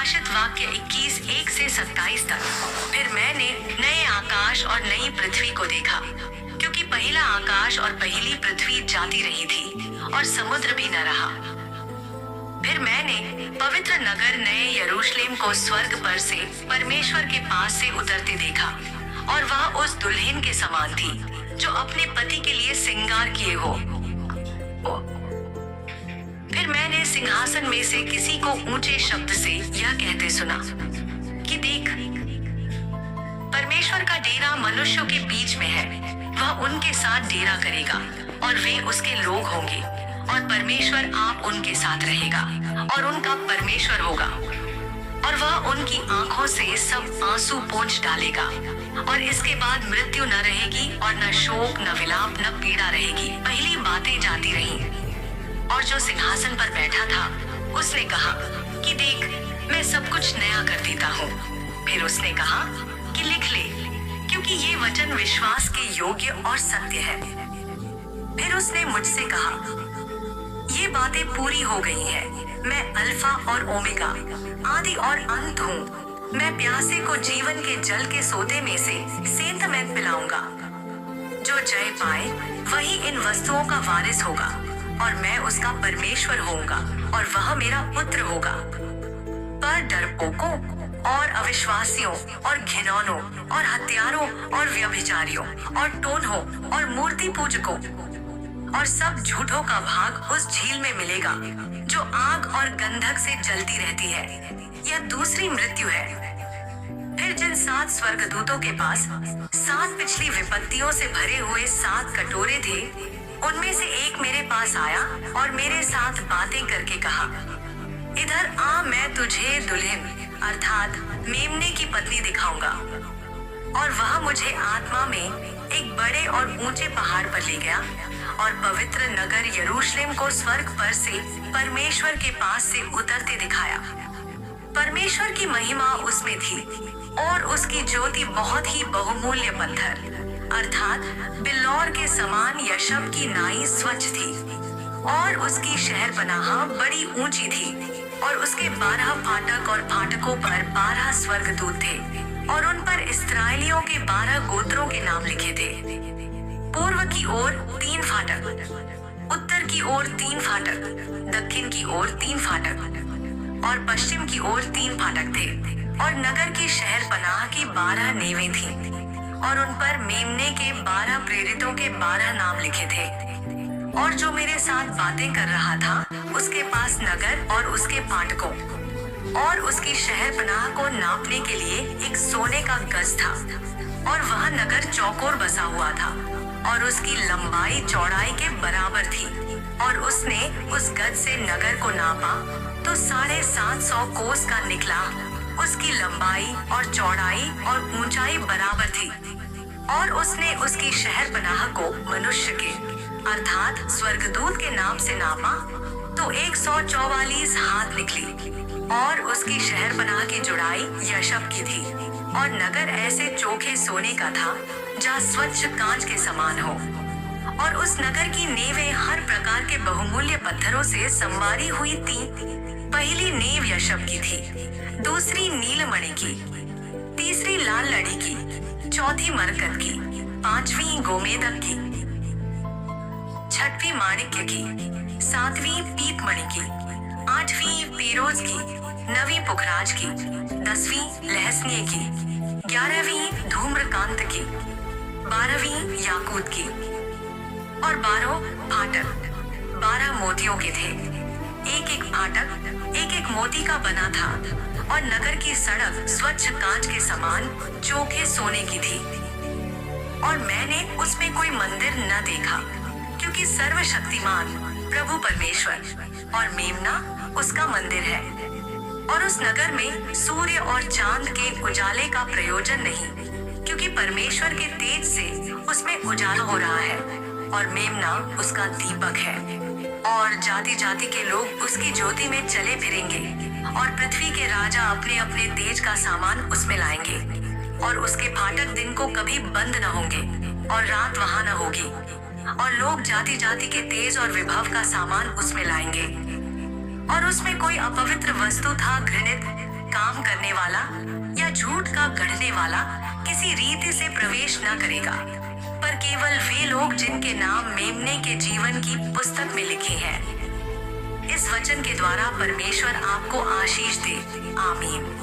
प्रकाशित वाक्य 21:1-27 तक। फिर मैंने नए आकाश और नई पृथ्वी को देखा, क्योंकि पहला आकाश और पहली पृथ्वी जाती रही थी और समुद्र भी न रहा। फिर मैंने पवित्र नगर नए यरूशलेम को स्वर्ग पर से परमेश्वर के पास से उतरते देखा, और वह उस दुल्हन के समान थी जो अपने पति के लिए श्रृंगार किए हो। फिर मैंने सिंहासन में से किसी को ऊंचे शब्द से यह कहते सुना कि देख, परमेश्वर का डेरा मनुष्यों के बीच में है। वह उनके साथ डेरा करेगा और वे उसके लोग होंगे, और परमेश्वर आप उनके साथ रहेगा और उनका परमेश्वर होगा। और वह उनकी आंखों से सब आंसू पोंछ डालेगा, और इसके बाद मृत्यु न रहेगी, और न शोक, न विलाप, न पीड़ा रहेगी। पहली बातें जाती रहीं। और जो सिंहासन पर बैठा था उसने कहा कि देख, मैं सब कुछ नया कर देता हूँ। फिर उसने कहा कि लिख ले, क्योंकि ये वचन विश्वास के योग्य और सत्य है। फिर उसने मुझसे कहा, ये बातें पूरी हो गई हैं। मैं अल्फा और ओमेगा, आदि और अंत हूँ। मैं प्यासे को जीवन के जल के सोते में से सेंध में पिलाऊंगा। जो जय पाए वही इन वस्तुओं का वारिस होगा, और मैं उसका परमेश्वर होऊंगा और वह मेरा पुत्र होगा। पर डरपोकों और अविश्वासियों और घिनौनों और हत्यारों और व्यभिचारियों और टोन्हों और मूर्ति पूजकों और सब झूठों का भाग उस झील में मिलेगा, जो आग और गंधक से जलती रहती है। यह दूसरी मृत्यु है। फिर जिन 7 स्वर्गदूतों के पास 7 पिछली विपत्तियों से भरे हुए 7 कटोरे थे, उनमें से एक मेरे पास आया और मेरे साथ बातें करके कहा, इधर आ, मैं तुझे दुल्हन अर्थात मेमने की पत्नी दिखाऊंगा। और वह मुझे आत्मा में एक बड़े और ऊंचे पहाड़ पर ले गया, और पवित्र नगर यरूशलेम को स्वर्ग पर से परमेश्वर के पास से उतरते दिखाया। परमेश्वर की महिमा उसमें थी, और उसकी ज्योति बहुत ही बहुमूल्य पत्थर अर्थात बिल्लौर के समान यशब की नाई स्वच्छ थी, और उसकी शहरपनाह बड़ी ऊंची थी, और उसके 12 फाटक और फाटकों पर 12 स्वर्गदूत थे, और उन पर इस्राएलियों के 12 गोत्रों के नाम लिखे थे। पूर्व की ओर 3 फाटक, उत्तर की ओर 3 फाटक, दक्षिण की ओर 3 फाटक, और पश्चिम की ओर 3 फाटक थे। और नगर की शहरपनाह की 12 नेवें थीं, और उन पर मेमने के 12 प्रेरितों के 12 नाम लिखे थे। और जो मेरे साथ बातें कर रहा था, उसके पास नगर और उसके फाटकों और उसकी शहरपनाह को नापने के लिए एक सोने का गज था, और वह नगर चौकोर बसा हुआ था, और उसकी लंबाई चौड़ाई के बराबर थी। और उसने उस गज से नगर को नापा तो 750 कोस का निकला। उसकी लंबाई और चौड़ाई और ऊंचाई बराबर थी। और उसने उसकी शहरपनाह को मनुष्य के अर्थात स्वर्गदूत के नाम से नापा तो 144 हाथ निकली। और उसकी शहरपनाह की जुड़ाई यशब की थी, और नगर ऐसे चोखे सोने का था जहाँ स्वच्छ कांच के समान हो। और उस नगर की नेवें हर प्रकार के बहुमूल्य पत्थरों से संवारी हुई थी। पहली नेव यशब की थी, दूसरी नीलमणि की, तीसरी लाल लड़ी की, चौथी मरकत की, पांचवी गोमेदक की, छठवीं माणिक्य की, सातवीं पीतमणि की, आठवीं पीरोज की, नवीं पुखराज की, 10वीं लहसनिय की, 11वीं धूम्रकांत की, 12वीं याकूत की। और 12 फाटक 12 मोतियों के थे। एक एक फाटक एक एक मोती का बना था, और नगर की सड़क स्वच्छ कांच के समान चोखे सोने की थी। और मैंने उसमें कोई मंदिर न देखा, क्योंकि सर्वशक्तिमान प्रभु परमेश्वर और मेमना उसका मंदिर है। और उस नगर में सूर्य और चांद के उजाले का प्रयोजन नहीं, क्योंकि परमेश्वर के तेज से उसमें उजाला हो रहा है, और मेमना उसका दीपक है। और जाति जाति के लोग उसकी ज्योति में चले फिरेंगे, और पृथ्वी के राजा अपने अपने तेज का सामान उसमें लाएंगे। और उसके फाटक दिन को कभी बंद न होंगे, और रात वहां न होगी। और लोग जाति जाति के तेज और विभव का सामान उसमें लाएंगे। और उसमें कोई अपवित्र वस्तु था घृणित काम करने वाला या झूठ का गढ़ने वाला किसी रीति से प्रवेश न करेगा, पर केवल वे लोग जिनके नाम मेमने के जीवन की पुस्तक में लिखे हैं। इस वचन के द्वारा परमेश्वर आपको आशीष दे। आमीन।